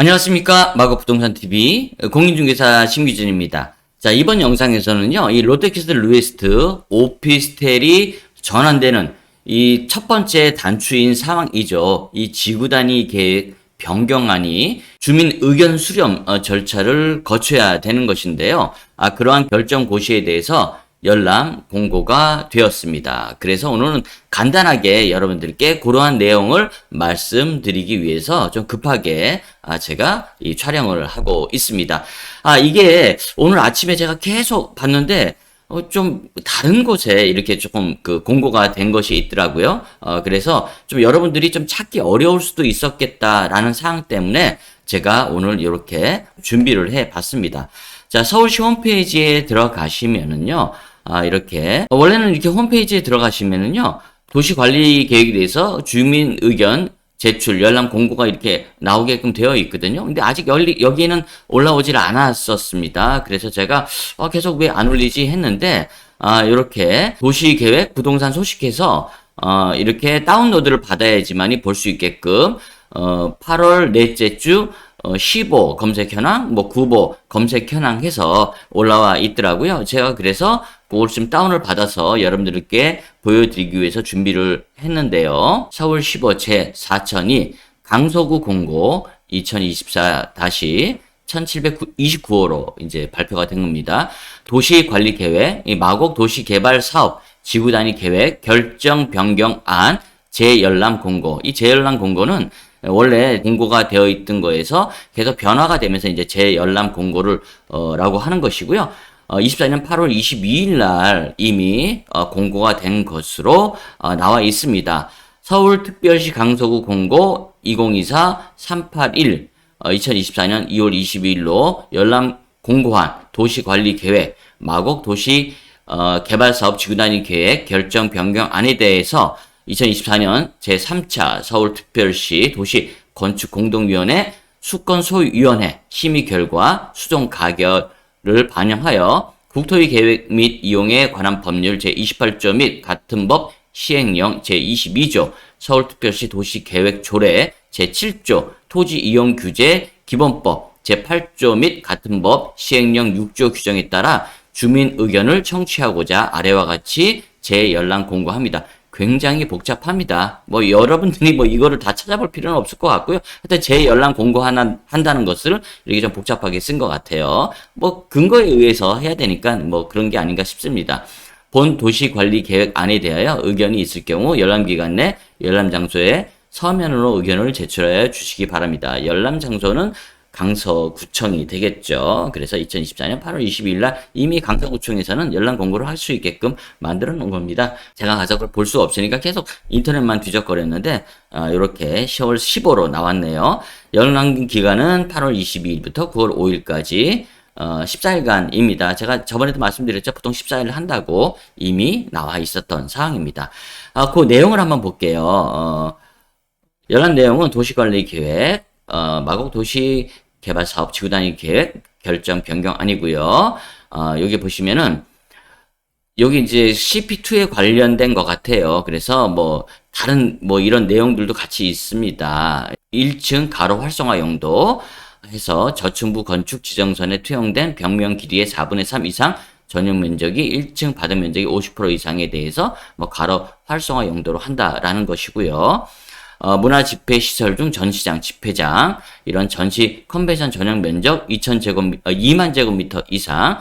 안녕하십니까. 마곡부동산TV 공인중개사 심기준입니다. 자, 이번 영상에서는요, 이 롯데캐슬 루에스트 오피스텔이 전환되는 이 첫 번째 단추인 상황이죠. 이 지구단위 계획 변경안이 주민 의견 수렴 절차를 거쳐야 되는 것인데요. 그러한 결정 고시에 대해서 열람 공고가 되었습니다. 그래서 오늘은 간단하게 여러분들께 그러한 내용을 말씀드리기 위해서 좀 급하게 제가 이 촬영을 하고 있습니다. 이게 오늘 아침에 제가 계속 봤는데 좀 다른 곳에 이렇게 조금 그 공고가 된 것이 있더라고요. 그래서 좀 여러분들이 좀 찾기 어려울 수도 있었겠다라는 사항 때문에 제가 오늘 이렇게 준비를 해 봤습니다. 자, 서울시 홈페이지에 들어가시면은요, 이렇게, 원래는 이렇게 홈페이지에 들어가시면은요, 도시관리 계획에 대해서 주민 의견 제출, 열람 공고가 이렇게 나오게끔 되어 있거든요. 근데 아직 여기에는 올라오질 않았었습니다. 그래서 제가, 계속 왜 안 올리지 했는데, 이렇게 도시계획 부동산 소식해서, 이렇게 다운로드를 받아야지만이 볼 수 있게끔, 8월 넷째 주 15 검색 현황, 9보 검색 현황 해서 올라와 있더라고요. 제가 그래서 그걸 좀 다운을 받아서 여러분들께 보여드리기 위해서 준비를 했는데요. 서울 15 제 4002 강서구 공고 2024-1729호로 이제 발표가 된 겁니다. 도시관리계획, 이 마곡 도시개발사업 지구단위 계획 결정 변경안 재열람 공고. 이 재열람 공고는 원래 공고가 되어 있던 거에서 계속 변화가 되면서 이제 재열람 공고를 라고 하는 것이고요. 24년 8월 22일 날 이미 공고가 된 것으로 나와 있습니다. 서울특별시 강서구 공고 2024-381 2024년 2월 22일로 열람 공고한 도시관리계획 마곡 도시 개발사업 지구단위 계획 결정 변경안에 대해서 2024년 제3차 서울특별시 도시건축공동위원회 수건소위원회 심의 결과 수정 가결을 반영하여 국토의 계획 및 이용에 관한 법률 제28조 및 같은 법 시행령 제22조 서울특별시 도시계획조례 제7조 토지이용규제 기본법 제8조 및 같은 법 시행령 6조 규정에 따라 주민 의견을 청취하고자 아래와 같이 재열람 공고합니다. 굉장히 복잡합니다. 여러분들이 이거를 다 찾아볼 필요는 없을 것 같고요. 하여튼 재열람 공고한다는 것을 이렇게 좀 복잡하게 쓴 것 같아요. 근거에 의해서 해야 되니까 그런 게 아닌가 싶습니다. 본 도시관리계획안에 대하여 의견이 있을 경우 열람기간 내 열람 장소에 서면으로 의견을 제출하여 주시기 바랍니다. 열람 장소는 강서구청이 되겠죠. 그래서 2024년 8월 22일 날 이미 강서구청에서는 열람 공고를 할 수 있게끔 만들어 놓은 겁니다. 제가 가서 그걸 볼 수 없으니까 계속 인터넷만 뒤적거렸는데 이렇게 10월 15로 나왔네요. 열람 기간은 8월 22일부터 9월 5일까지 14일간입니다. 제가 저번에도 말씀드렸죠. 보통 14일 한다고 이미 나와 있었던 사항입니다. 그 내용을 한번 볼게요. 열람 내용은 도시관리계획 마곡 도시개발사업 지구단위 계획 결정 변경안이고요. 여기 보시면은 여기 이제 CP2에 관련된 것 같아요. 그래서 다른 이런 내용들도 같이 있습니다. 1층 가로 활성화 용도 해서 저층부 건축 지정선에 투영된 벽면 길이의 4분의 3 이상 전용 면적이 1층 받은 면적이 50% 이상에 대해서 가로 활성화 용도로 한다라는 것이고요. 문화 집회 시설 중 전시장, 집회장, 이런 전시 컨벤션 전용 면적 2만 제곱미터 이상.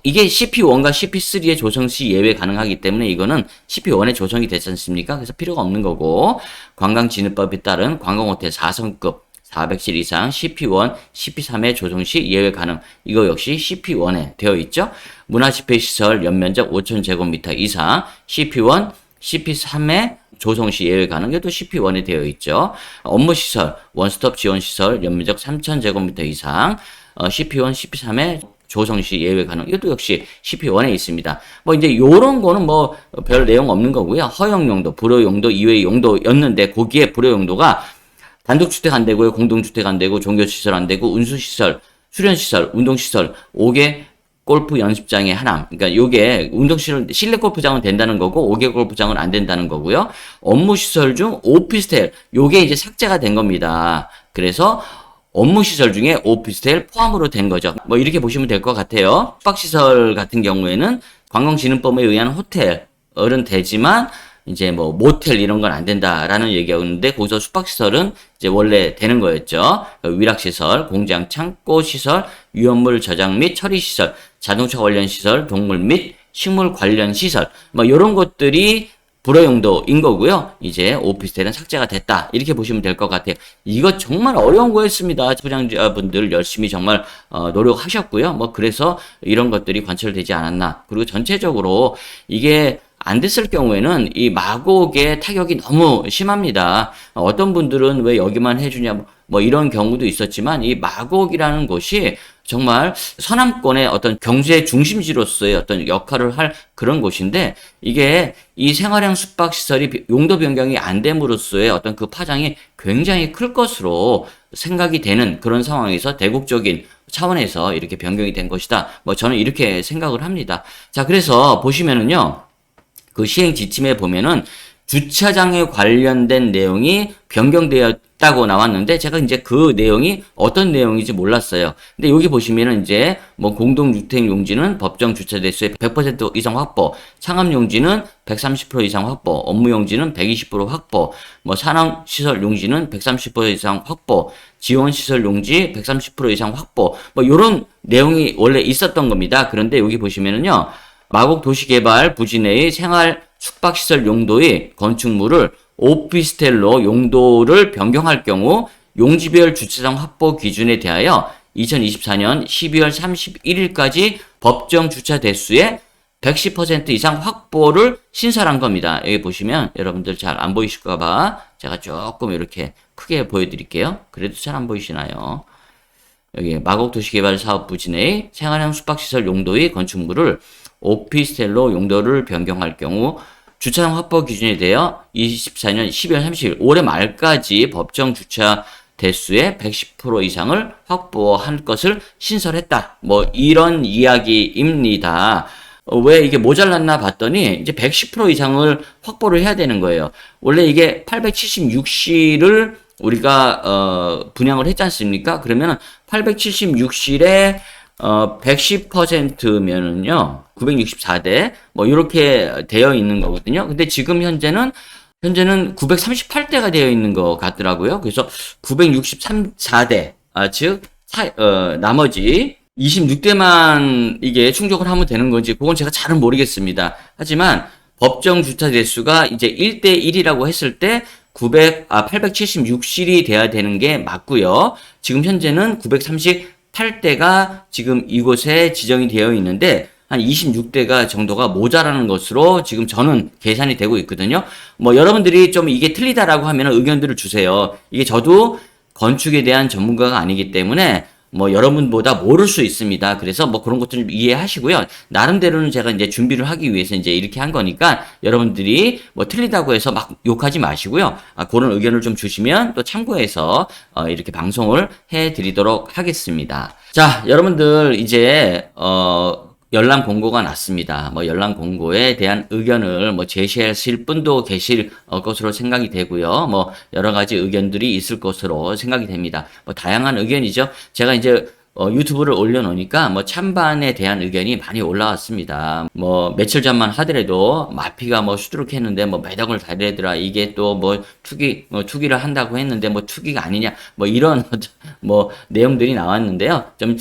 이게 CP1과 CP3의 조성 시 예외 가능하기 때문에 이거는 CP1에 조성이 됐지 않습니까? 그래서 필요가 없는 거고, 관광진흥법에 따른 관광호텔 4성급 400실 이상 CP1, CP3의 조성 시 예외 가능. 이거 역시 CP1에 되어 있죠. 문화 집회 시설 연면적 5,000제곱미터 이상 CP1, CP3의 조성시 예외 가능. 이것도 CP1에 되어 있죠. 업무시설, 원스톱 지원시설, 연면적 3,000제곱미터 이상, CP1, CP3의 조성시 예외 가능. 이것도 역시 CP1에 있습니다. 이제 요런 거는 별 내용 없는 거고요. 허용용도, 불허용도, 이외의 용도였는데, 거기에 불허용도가 단독주택 안 되고요. 공동주택 안 되고, 종교시설 안 되고, 운수시설, 수련시설, 운동시설, 5개 골프 연습장의 하나. 그러니까 요게 실내 골프장은 된다는 거고 5개 골프장은 안 된다는 거고요. 업무 시설 중 오피스텔 요게 이제 삭제가 된 겁니다. 그래서 업무시설 중에 오피스텔 포함으로 된 거죠. 뭐 이렇게 보시면 될 것 같아요. 숙박시설 같은 경우에는 관광진흥법에 의한 호텔은 되지만 이제 뭐 모텔 이런 건 안 된다라는 얘기였는데 거기서 숙박시설은 이제 원래 되는 거였죠. 위락시설, 공장, 창고 시설, 위험물 저장 및 처리 시설, 자동차 관련 시설, 동물 및 식물 관련 시설, 뭐 이런 것들이 불허용도인 거고요. 이제 오피스텔은 삭제가 됐다. 이렇게 보시면 될 것 같아요. 이거 정말 어려운 거였습니다. 부장자분들 열심히 정말 노력하셨고요. 뭐 그래서 이런 것들이 관철되지 않았나. 그리고 전체적으로 이게 안 됐을 경우에는 이 마곡의 타격이 너무 심합니다. 어떤 분들은 왜 여기만 해주냐 뭐 이런 경우도 있었지만 이 마곡이라는 곳이 정말 서남권의 어떤 경제 중심지로서의 어떤 역할을 할 그런 곳인데 이게 이 생활형 숙박시설이 용도 변경이 안 됨으로써의 어떤 그 파장이 굉장히 클 것으로 생각이 되는 그런 상황에서 대국적인 차원에서 이렇게 변경이 된 것이다. 뭐 저는 이렇게 생각을 합니다. 자, 그래서 보시면은요. 그 시행 지침에 보면은 주차장에 관련된 내용이 변경되었다고 나왔는데 제가 이제 그 내용이 어떤 내용인지 몰랐어요. 근데 여기 보시면은 이제 뭐 공동주택 용지는 법정 주차 대수의 100% 이상 확보, 상업 용지는 130% 이상 확보, 업무 용지는 120% 확보, 뭐 산업 시설 용지는 130% 이상 확보, 지원 시설 용지 130% 이상 확보, 뭐 요런 내용이 원래 있었던 겁니다. 그런데 여기 보시면은요. 마곡 도시개발 부지 내의 생활 숙박시설 용도의 건축물을 오피스텔로 용도를 변경할 경우 용지별 주차장 확보 기준에 대하여 2024년 12월 31일까지 법정 주차 대수의 110% 이상 확보를 신설한 겁니다. 여기 보시면 여러분들 잘 안 보이실까봐 제가 조금 이렇게 크게 보여드릴게요. 그래도 잘 안 보이시나요? 여기 마곡 도시개발 사업 부지 내의 생활형 숙박시설 용도의 건축물을 오피스텔로 용도를 변경할 경우 주차장 확보 기준에 대하여 24년 12월 30일 올해 말까지 법정 주차 대수의 110% 이상을 확보할 것을 신설했다. 뭐 이런 이야기입니다. 왜 이게 모자랐나 봤더니 이제 110% 이상을 확보를 해야 되는 거예요. 원래 이게 876실을 우리가 분양을 했지 않습니까? 그러면은 876실에 110%면은요, 964대, 뭐, 이렇게 되어 있는 거거든요. 근데 지금 현재는 938대가 되어 있는 것 같더라고요. 그래서 963대, 즉, 나머지 26대만 이게 충족을 하면 되는 건지, 그건 제가 잘은 모르겠습니다. 하지만, 법정 주차 대수가 이제 1대1이라고 했을 때, 876실이 돼야 되는 게 맞고요. 지금 현재는 938대가 지금 이곳에 지정이 되어 있는데 한 26대가 정도가 모자라는 것으로 지금 저는 계산이 되고 있거든요. 뭐 여러분들이 좀 이게 틀리다라고 하면 의견들을 주세요. 이게 저도 건축에 대한 전문가가 아니기 때문에 뭐 여러분보다 모를 수 있습니다. 그래서 뭐 그런 것들을 이해하시고요. 나름대로는 제가 이제 준비를 하기 위해서 이제 이렇게 한 거니까 여러분들이 뭐 틀리다고 해서 막 욕하지 마시고요. 그런 의견을 좀 주시면 또 참고해서 이렇게 방송을 해 드리도록 하겠습니다. 자, 여러분들 이제 열람 공고가 났습니다. 뭐 열람 공고에 대한 의견을 뭐 제시하실 분도 계실 것으로 생각이 되고요. 뭐 여러 가지 의견들이 있을 것으로 생각이 됩니다. 뭐 다양한 의견이죠. 제가 이제 유튜브를 올려놓으니까 뭐 찬반에 대한 의견이 많이 올라왔습니다. 뭐 며칠 전만 하더라도 마피가 뭐 수두룩했는데 뭐 매덕을 달래더라. 이게 또 뭐 투기를 한다고 했는데 뭐 투기가 아니냐. 뭐 이런 뭐 내용들이 나왔는데요. 좀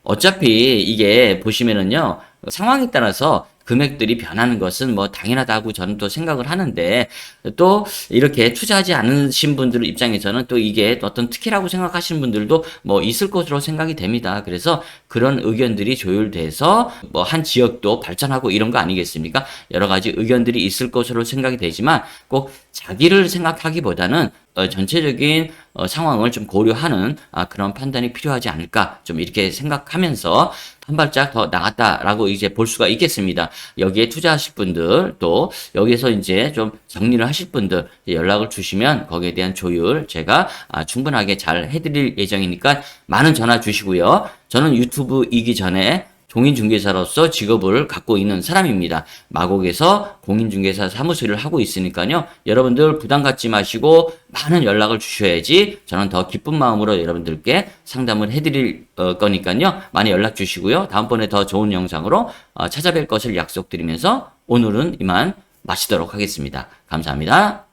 어차피 이게 보시면은요, 상황에 따라서 금액들이 변하는 것은 뭐 당연하다고 저는 또 생각을 하는데, 또 이렇게 투자하지 않으신 분들 입장에서는 또 이게 어떤 특혜라고 생각하시는 분들도 뭐 있을 것으로 생각이 됩니다. 그래서 그런 의견들이 조율돼서 뭐 한 지역도 발전하고 이런 거 아니겠습니까? 여러 가지 의견들이 있을 것으로 생각이 되지만 꼭 자기를 생각하기보다는 전체적인 상황을 좀 고려하는 그런 판단이 필요하지 않을까 좀 이렇게 생각하면서 한 발짝 더 나갔다라고 이제 볼 수가 있겠습니다. 여기에 투자하실 분들 또 여기에서 이제 좀 정리를 하실 분들 연락을 주시면 거기에 대한 조율 제가 충분하게 잘 해드릴 예정이니까 많은 전화 주시고요. 저는 유튜브이기 전에 종인중개사로서 직업을 갖고 있는 사람입니다. 마곡에서 공인중개사 사무소를 하고 있으니까요. 여러분들 부담 갖지 마시고 많은 연락을 주셔야지 저는 더 기쁜 마음으로 여러분들께 상담을 해드릴 거니까요. 많이 연락 주시고요. 다음번에 더 좋은 영상으로 찾아뵐 것을 약속드리면서 오늘은 이만 마치도록 하겠습니다. 감사합니다.